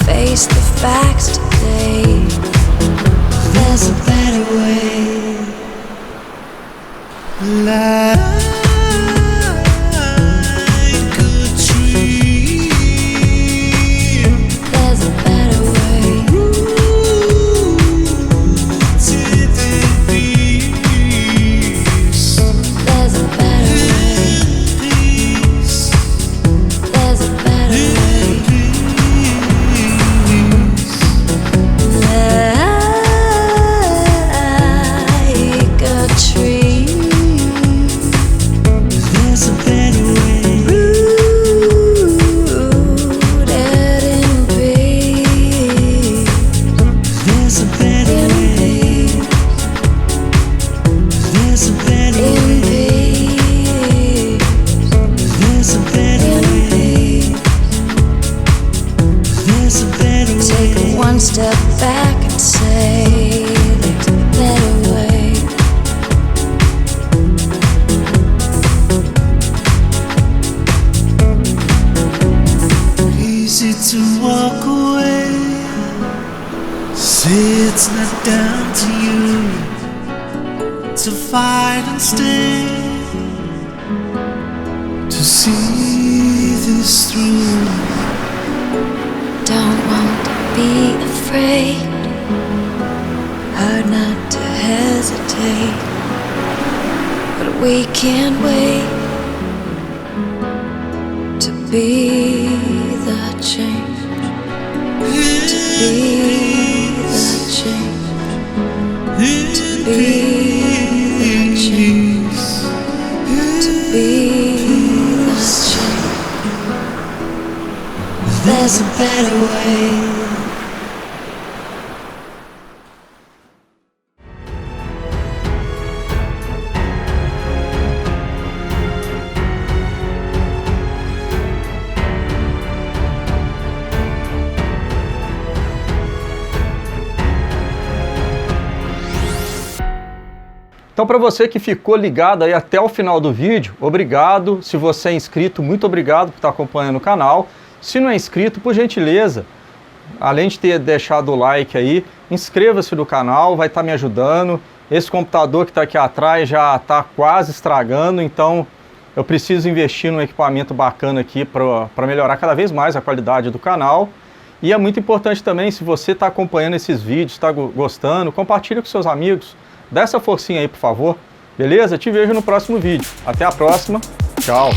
Face the facts today. There's a better way. Like a tree. There's a better way. Rooted in peace. There's a better way. There's a better way. Step back and say there's a better way. Easy to walk away. Say it's not down to you to fight and stay, to see this through. Don't want to be afraid, hard not to hesitate, but we can't wait to be the change, to be the change, to be the change, to be the change. There's a better way. Então, para você que ficou ligado aí até o final do vídeo, obrigado. Se você é inscrito, muito obrigado por estar acompanhando o canal. Se não é inscrito, por gentileza, além de ter deixado o like aí, inscreva-se no canal, vai estar me ajudando. Esse computador que está aqui atrás já está quase estragando, então eu preciso investir num equipamento bacana aqui para melhorar cada vez mais a qualidade do canal. E é muito importante também, se você está acompanhando esses vídeos, está gostando, compartilhe com seus amigos. Dá essa forcinha aí, por favor. Beleza? Te vejo no próximo vídeo. Até a próxima. Tchau.